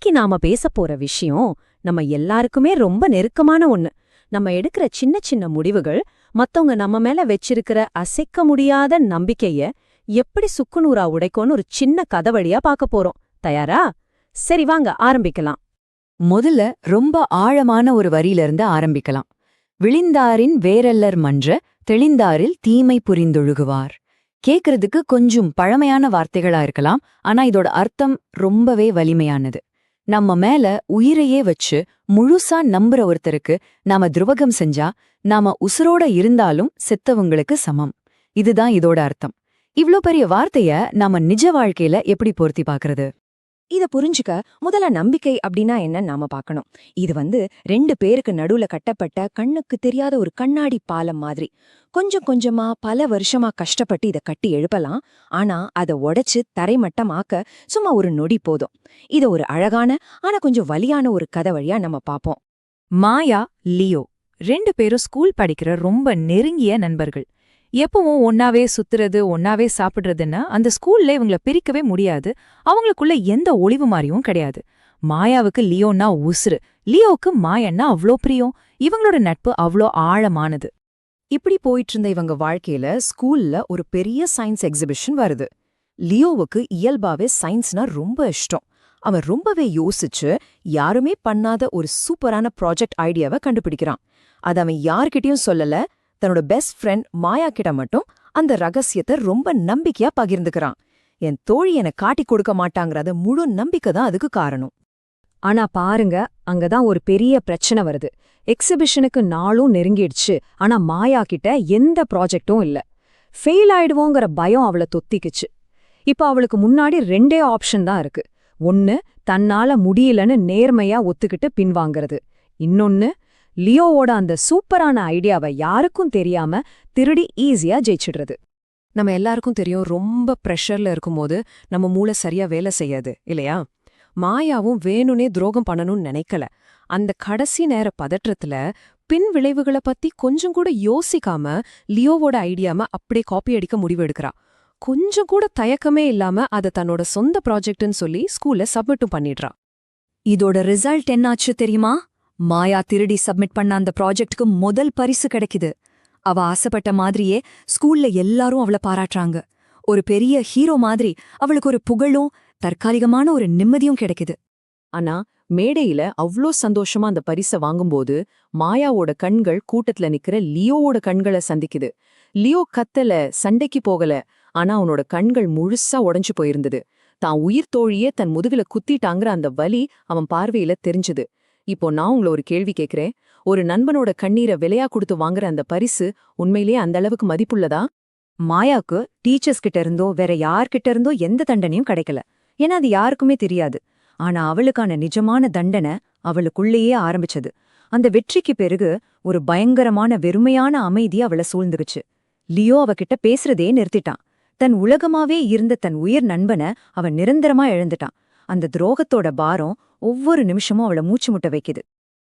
இன்னைக்கு நாம பேசப் போற விஷயம் நம்ம எல்லாருக்குமே ரொம்ப நெருக்கமான ஒண்ணு. நம்ம எடுக்கிற சின்ன சின்ன முடிவுகள் மத்தவங்க நம்ம மேல வச்சிருக்கிற அசைக்க முடியாத நம்பிக்கைய எப்படி சுக்குநூறா உடைக்கும்னு ஒரு சின்ன கதை வழியா பார்க்க போறோம். தயாரா? சரி வாங்க ஆரம்பிக்கலாம். முதல்ல ரொம்ப ஆழமான ஒரு வரியிலிருந்து ஆரம்பிக்கலாம். விழிந்தாரின் வேரல்லர் மன்ற தெளிந்தாரில் தீமை புரிந்தொழுகுவார். கேக்குறதுக்கு கொஞ்சம் பழமையான வார்த்தைகளா இருக்கலாம், ஆனா இதோட அர்த்தம் ரொம்பவே வலிமையானது. நம்ம மேல உயிரையே வச்சு முழுசா நம்புற ஒருத்தருக்கு நாம துரோகம் செஞ்சா நாம உசுரோட இருந்தாலும் செத்தவங்களுக்கு சமம். இதுதான் இதோட அர்த்தம். இவ்ளோ பெரிய வார்த்தைய நாம நிஜ வாழ்க்கையில எப்படி பொருத்தி பாக்குறது? இத புரிஞ்சுக்க முதல்ல நம்பிக்கை அப்படின்னா என்ன நாம பார்க்கணும். இது ரெண்டு பேருக்கு நடுவுல கட்டப்பட்ட கண்ணுக்கு தெரியாத ஒரு கண்ணாடி பாலம் மாதிரி. கொஞ்சம் கொஞ்சமா பல வருஷமா கஷ்டப்பட்டு இத கட்டி எழுப்பலாம். ஆனா அதை உடைச்சு தரைமட்டமாக்க சும்மா ஒரு நொடி போதும். இத ஒரு அழகான ஆனா கொஞ்சம் வலியான ஒரு கதை வழியா நம்ம பார்ப்போம். மாயா, லியோ ரெண்டு பேரும் ஸ்கூல் படிக்கிற ரொம்ப நெருங்கிய நண்பர்கள். எப்பவும் ஒன்னாவே சுத்துறது, ஒன்னாவே சாப்பிடுறதுன்னா அந்த ஸ்கூல்ல இவங்கள பிரிக்கவே முடியாது. அவங்களுக்குள்ள எந்த ஒளிவு மாறியும் கிடையாது. மாயாவுக்கு லியோன்னா உசுரு, லியோவுக்கு மாயன்னா அவ்ளோ பிரியம். இவங்களோட நட்பு அவ்ளோ ஆழமானது. இப்படி போயிட்டு இருந்த இவங்க வாழ்க்கையில ஸ்கூல்ல ஒரு பெரிய சயின்ஸ் எக்ஸிபிஷன் வருது. லியோவுக்கு இயல்பாவே சயின்ஸ்னா ரொம்ப இஷ்டம். அவன் ரொம்பவே யோசிச்சு யாருமே பண்ணாத ஒரு சூப்பரான ப்ராஜெக்ட் ஐடியாவை கண்டுபிடிக்கிறான். அது அவன் யார்கிட்டயும் சொல்லல, தன்னோட பெஸ்ட் ஃப்ரெண்ட் மாயா கிட்ட மட்டும் அந்த ரகசியத்தை ரொம்ப நம்பிக்கையா பகிர்ந்துக்கிறான். என் தோழி என காட்டி கொடுக்க மாட்டாங்கிறத முழு நம்பிக்கை தான் அதுக்கு காரணம். ஆனா பாருங்க, அங்கதான் ஒரு பெரிய பிரச்சனை வருது. எக்ஸிபிஷனுக்கு நாளும் நெருங்கிடுச்சு, ஆனா மாயா கிட்ட எந்த ப்ராஜெக்டும் இல்ல. ஃபெயில் ஆயிடுவோங்கிற பயம் அவளை தொத்திக்குச்சு. இப்ப அவளுக்கு முன்னாடி ரெண்டே ஆப்ஷன் தான் இருக்கு. ஒன்னு தன்னால முடியலன்னு நேர்மையா ஒத்துக்கிட்டு பின்வாங்கிறது. இன்னொன்னு லியோவோட அந்த சூப்பரான ஐடியாவை யாருக்கும் தெரியாம திருடி ஈஸியா ஜெயிச்சிடுறது. நம்ம எல்லாருக்கும் தெரியும், ரொம்ப ப்ரெஷர்ல இருக்கும்போது நம்ம மூளை சரியா வேலை செய்யாது இல்லையா? மாயாவும் வேணுனே துரோகம் பண்ணணும்னு நினைக்கல. அந்த கடைசி நேர பதற்றத்துல பின் விளைவுகளை பத்தி கொஞ்சம் கூட யோசிக்காம லியோவோட ஐடியாவை அப்படியே காப்பி அடிக்க முடிவு எடுக்கிறா. கொஞ்சம் கூட தயக்கமே இல்லாம அதை தன்னோட சொந்த ப்ராஜெக்ட்னு சொல்லி ஸ்கூல்ல சப்மிட்டும் பண்ணிடுறா. இதோட ரிசல்ட் என்னாச்சு தெரியுமா? மாயா திருடி சப்மிட் பண்ண அந்த ப்ராஜெக்டுக்கு முதல் பரிசு கிடைக்குது. அவ ஆசைப்பட்ட மாதிரியே ஸ்கூல்ல எல்லாரும் அவளை பாராட்டுறாங்க. ஒரு பெரிய ஹீரோ மாதிரி அவளுக்கு ஒரு புகழும் தற்காலிகமான ஒரு நிம்மதியும் கிடைக்குது. ஆனா மேடையில அவ்ளோ சந்தோஷமா அந்த பரிசை வாங்கும்போது மாயாவோட கண்கள் கூட்டத்துல நிக்கிற லியோவோட கண்களை சந்திக்குது. லியோ கத்தல, சண்டைக்கு போகல, ஆனா அவனோட கண்கள் முழுசா உடைஞ்சு போயிருந்தது. தான் உயிர் தோழியே தன் முதுகுல குத்திட்டாங்கிற அந்த வலி அவன் பார்வையில தெரிஞ்சுது. இப்போ நான் உங்களை ஒரு கேள்வி கேட்கிறேன். ஒரு நண்பனோட கண்ணீரை விலையா கொடுத்து வாங்குற அந்த பரிசு உண்மையிலேயே அந்த அளவுக்கு மதிப்புள்ளதா? மாயாக்கு டீச்சர்ஸ் கிட்ட இருந்தோ வேற யார்கிட்ட இருந்தோ எந்த தண்டனையும் கிடைக்கல. ஏன்னா அது யாருக்குமே தெரியாது. ஆனா அவளுக்கான நிஜமான தண்டனை அவளுக்குள்ளேயே ஆரம்பிச்சது. அந்த வெற்றிக்கு பிறகு ஒரு பயங்கரமான வெறுமையான அமைதி அவளை சூழ்ந்துருச்சு. லியோ அவகிட்ட பேசுறதே நிறுத்திட்டான். தன் உலகமாவே இருந்த தன் உயிர் நண்பனை அவன் நிரந்தரமா இழந்துட்டான். அந்த துரோகத்தோட பாரம் ஒவ்வொரு நிமிஷமும் அவளை மூச்சு முட்ட வைக்குது.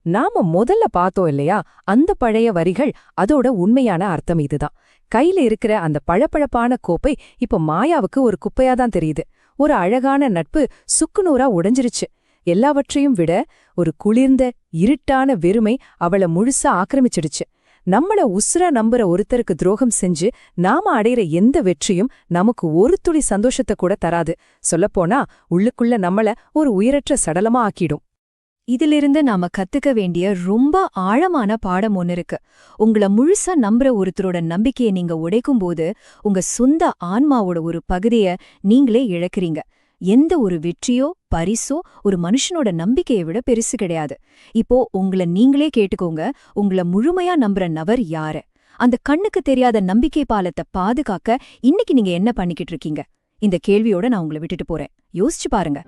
நாம முதல்ல பார்த்தோம் இல்லையா, அந்த பழைய வரிகள், அதோட உண்மையான அர்த்தம் இதுதான். கையில இருக்கிற அந்த பழப்பழப்பான கோப்பை இப்ப மாயாவுக்கு ஒரு குப்பையாதான் தெரியுது. ஒரு அழகான நட்பு சுக்குநூறா உடைஞ்சிருச்சு. எல்லாவற்றையும் விட ஒரு குளிர்ந்த இருட்டான வெறுமை அவளை முழுசா ஆக்கிரமிச்சிடுச்சு. நம்மள உசுர நம்புற ஒருத்தருக்கு துரோகம் செஞ்சு நாம அடையிற எந்த வெற்றியும் நமக்கு ஒரு துளி சந்தோஷத்தை கூட தராது. சொல்லப்போனா உள்ளுக்குள்ள நம்மள ஒரு உயிரற்ற சடலமா ஆக்கிடும். இதிலிருந்து நாம கத்துக்க வேண்டிய ரொம்ப ஆழமான பாடம் ஒன்னு இருக்கு. உங்கள முழுசா நம்புற ஒருத்தரோட நம்பிக்கையை நீங்க உடைக்கும்போது உங்க சொந்த ஆன்மாவோட ஒரு பகுதிய நீங்களே இழக்கிறீங்க. எந்த ஒரு வெற்றியோ பரிசோ ஒரு மனுஷனோட நம்பிக்கையை விட பெருசு கிடையாது. இப்போ உங்கள நீங்களே கேட்டுக்கோங்க, உங்கள முழுமையா நம்புற நபர் யாரு? அந்த கண்ணுக்கு தெரியாத நம்பிக்கை பாலத்தை பாதுகாக்க இன்னைக்கு நீங்க என்ன பண்ணிக்கிட்டு இருக்கீங்க? இந்த கேள்வியோட நான் உங்களை விட்டுட்டு போறேன். யோசிச்சு பாருங்க.